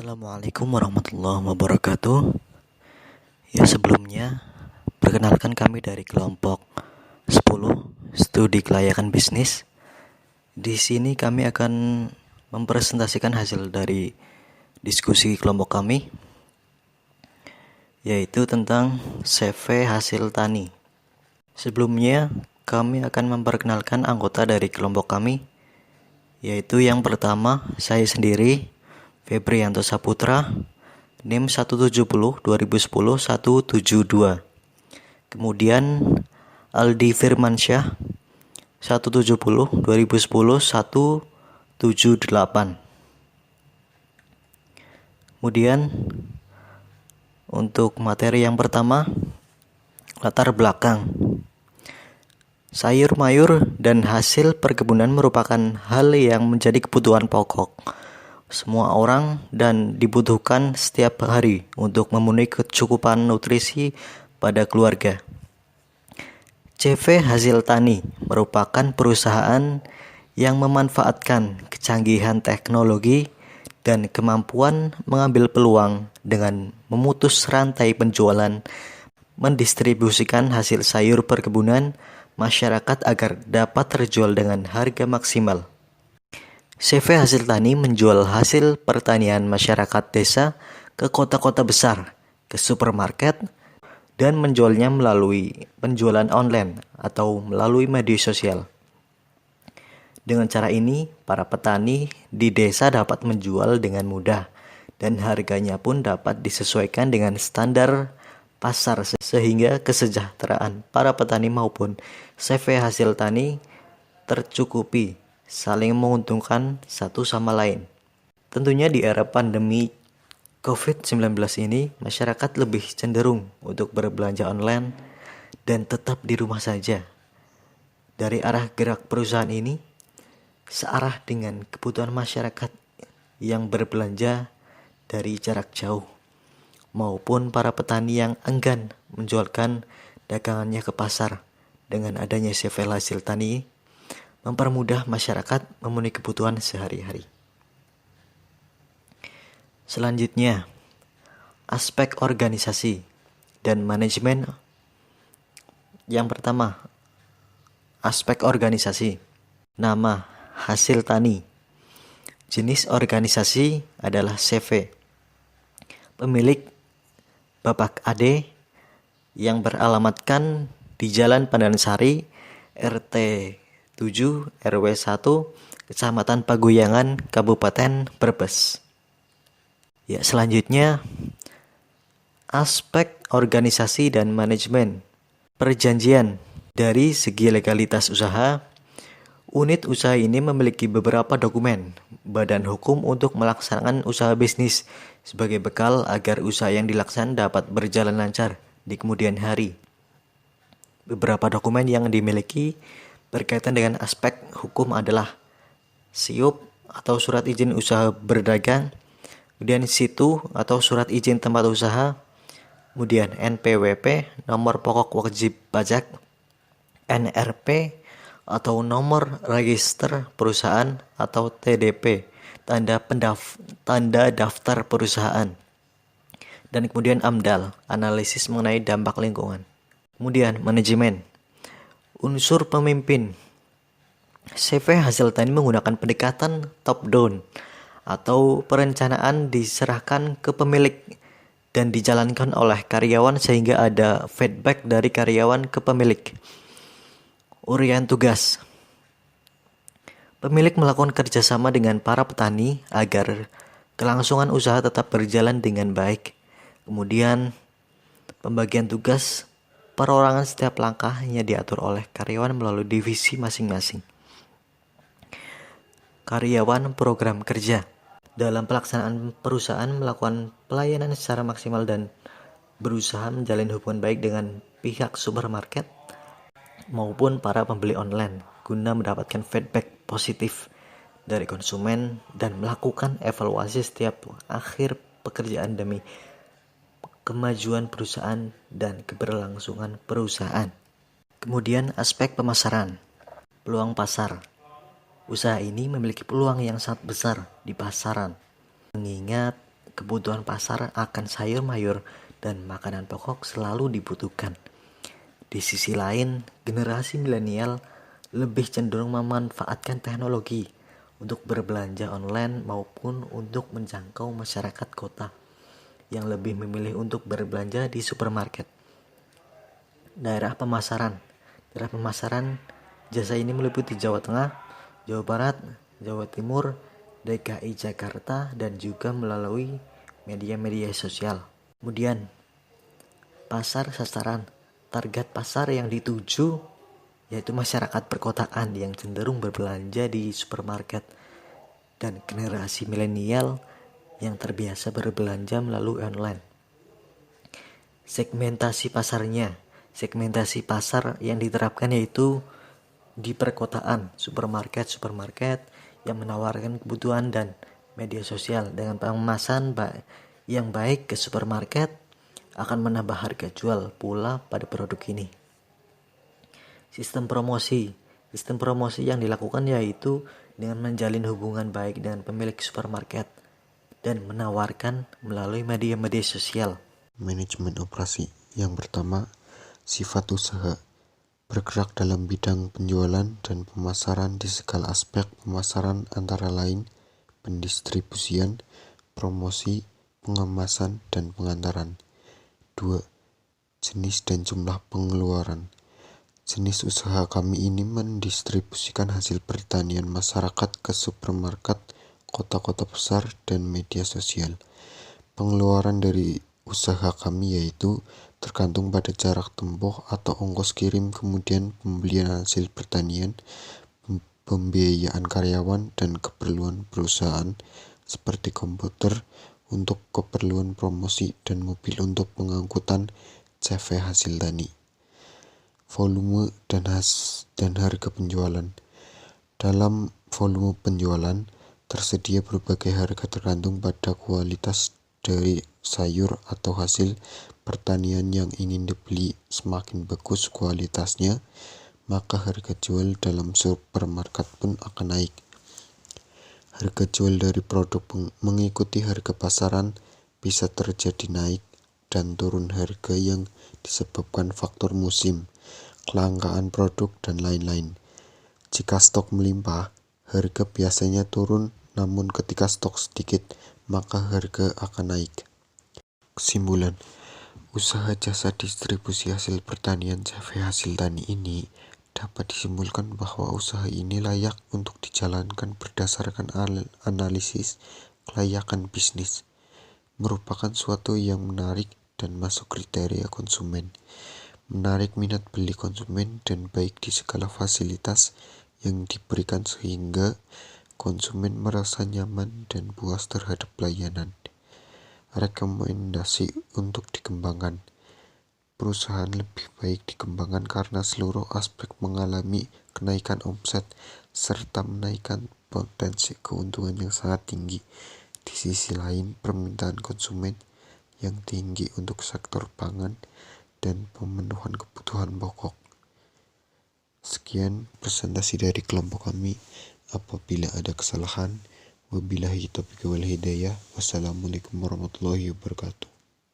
Assalamualaikum warahmatullahi wabarakatuh. Ya, sebelumnya perkenalkan kami dari kelompok 10 Studi Kelayakan Bisnis. Di sini kami akan mempresentasikan hasil dari diskusi kelompok kami, yaitu tentang CV hasil tani. Sebelumnya kami akan memperkenalkan anggota dari kelompok kami, yaitu yang pertama saya sendiri, Febrianto Saputra, NIM 170 2010 172. Kemudian Aldi Firmansyah 170 2010 178. Kemudian untuk materi yang pertama, latar belakang. Sayur mayur dan hasil perkebunan merupakan hal yang menjadi kebutuhan pokok semua orang dan dibutuhkan setiap hari untuk memenuhi kecukupan nutrisi pada keluarga. CV Hasil Tani merupakan perusahaan yang memanfaatkan kecanggihan teknologi dan kemampuan mengambil peluang dengan memutus rantai penjualan, mendistribusikan hasil sayur perkebunan masyarakat agar dapat terjual dengan harga maksimal. CV Hasil Tani menjual hasil pertanian masyarakat desa ke kota-kota besar, ke supermarket, dan menjualnya melalui penjualan online atau melalui media sosial. Dengan cara ini, para petani di desa dapat menjual dengan mudah dan harganya pun dapat disesuaikan dengan standar pasar sehingga kesejahteraan para petani maupun CV Hasil Tani tercukupi, saling menguntungkan satu sama lain. Tentunya di era pandemi COVID-19 ini, masyarakat lebih cenderung untuk berbelanja online dan tetap di rumah saja. Dari arah gerak perusahaan ini, searah dengan kebutuhan masyarakat yang berbelanja dari jarak jauh, maupun para petani yang enggan menjualkan dagangannya ke pasar. Dengan adanya CV Hasil Tani, mempermudah masyarakat memenuhi kebutuhan sehari-hari. Selanjutnya, aspek organisasi dan manajemen. Yang pertama, aspek organisasi. Nama Hasil Tani. Jenis organisasi adalah CV. Pemilik Bapak Ade yang beralamatkan di Jalan Pandansari, RT 7 RW 1 Kecamatan Paguyangan, Kabupaten Brebes. Ya, selanjutnya aspek organisasi dan manajemen. Perjanjian. Dari segi legalitas usaha, unit usaha ini memiliki beberapa dokumen badan hukum untuk melaksanakan usaha bisnis sebagai bekal agar usaha yang dilaksanakan dapat berjalan lancar di kemudian hari. Beberapa dokumen yang dimiliki berkaitan dengan aspek hukum adalah SIUP atau surat izin usaha berdagang, kemudian SITU atau surat izin tempat usaha, kemudian NPWP nomor pokok wajib pajak, NRP atau nomor register perusahaan atau TDP tanda daftar perusahaan, dan kemudian AMDAL analisis mengenai dampak lingkungan. Kemudian manajemen. Unsur pemimpin. CV Hasil Tani menggunakan pendekatan top down atau perencanaan diserahkan ke pemilik dan dijalankan oleh karyawan sehingga ada feedback dari karyawan ke pemilik. Uraian tugas. Pemilik melakukan kerjasama dengan para petani agar kelangsungan usaha tetap berjalan dengan baik. Kemudian pembagian tugas. Perorangan setiap langkahnya diatur oleh karyawan melalui divisi masing-masing. Karyawan program kerja. Dalam pelaksanaan perusahaan melakukan pelayanan secara maksimal dan berusaha menjalin hubungan baik dengan pihak supermarket maupun para pembeli online guna mendapatkan feedback positif dari konsumen dan melakukan evaluasi setiap akhir pekerjaan demi kemajuan perusahaan dan keberlangsungan perusahaan. Kemudian aspek pemasaran. Peluang pasar. Usaha ini memiliki peluang yang sangat besar di pasaran, mengingat kebutuhan pasar akan sayur mayur dan makanan pokok selalu dibutuhkan. Di sisi lain, generasi milenial lebih cenderung memanfaatkan teknologi untuk berbelanja online maupun untuk menjangkau masyarakat kota yang lebih memilih untuk berbelanja di supermarket. Daerah pemasaran jasa ini meliputi Jawa Tengah, Jawa Barat, Jawa Timur, DKI Jakarta, dan juga melalui media-media sosial. Kemudian, pasar sasaran. Target pasar yang dituju yaitu masyarakat perkotaan yang cenderung berbelanja di supermarket dan generasi milenial yang terbiasa berbelanja melalui online. Segmentasi pasar yang diterapkan yaitu di perkotaan, supermarket yang menawarkan kebutuhan dan media sosial dengan pengemasan yang baik ke supermarket akan menambah harga jual pula pada produk ini. Sistem promosi yang dilakukan yaitu dengan menjalin hubungan baik dengan pemilik supermarket dan menawarkan melalui media-media sosial. Manajemen operasi. Yang pertama, sifat usaha. Bergerak dalam bidang penjualan dan pemasaran di segala aspek pemasaran antara lain pendistribusian, promosi, pengemasan, dan pengantaran. 2. Jenis dan jumlah pengeluaran. Jenis usaha kami ini mendistribusikan hasil pertanian masyarakat ke supermarket, kota-kota besar, dan media sosial. Pengeluaran dari usaha kami yaitu tergantung pada jarak tempuh atau ongkos kirim, kemudian pembelian hasil pertanian, pembiayaan karyawan, dan keperluan perusahaan seperti komputer untuk keperluan promosi dan mobil untuk pengangkutan CV hasil tani. Volume dan harga penjualan. Dalam volume penjualan tersedia berbagai harga tergantung pada kualitas dari sayur atau hasil pertanian yang ingin dibeli. Semakin bagus kualitasnya, maka harga jual dalam supermarket pun akan naik. Harga jual dari produk mengikuti harga pasaran bisa terjadi naik dan turun harga yang disebabkan faktor musim, kelangkaan produk, dan lain-lain. Jika stok melimpah, harga biasanya turun, namun ketika stok sedikit, maka harga akan naik. Kesimpulan, usaha jasa distribusi hasil pertanian CV hasil tani ini dapat disimpulkan bahwa usaha ini layak untuk dijalankan berdasarkan analisis kelayakan bisnis, merupakan suatu yang menarik dan masuk kriteria konsumen, menarik minat beli konsumen, dan baik di segala fasilitas yang diberikan sehingga konsumen merasa nyaman dan puas terhadap pelayanan. Rekomendasi untuk dikembangkan. Perusahaan lebih baik dikembangkan karena seluruh aspek mengalami kenaikan omset serta menaikkan potensi keuntungan yang sangat tinggi. Di sisi lain, permintaan konsumen yang tinggi untuk sektor pangan dan pemenuhan kebutuhan pokok. Sekian presentasi dari kelompok kami. Apabila ada kesalahan, wabillahi taufiq wal hidayah. Wassalamualaikum warahmatullahi wabarakatuh.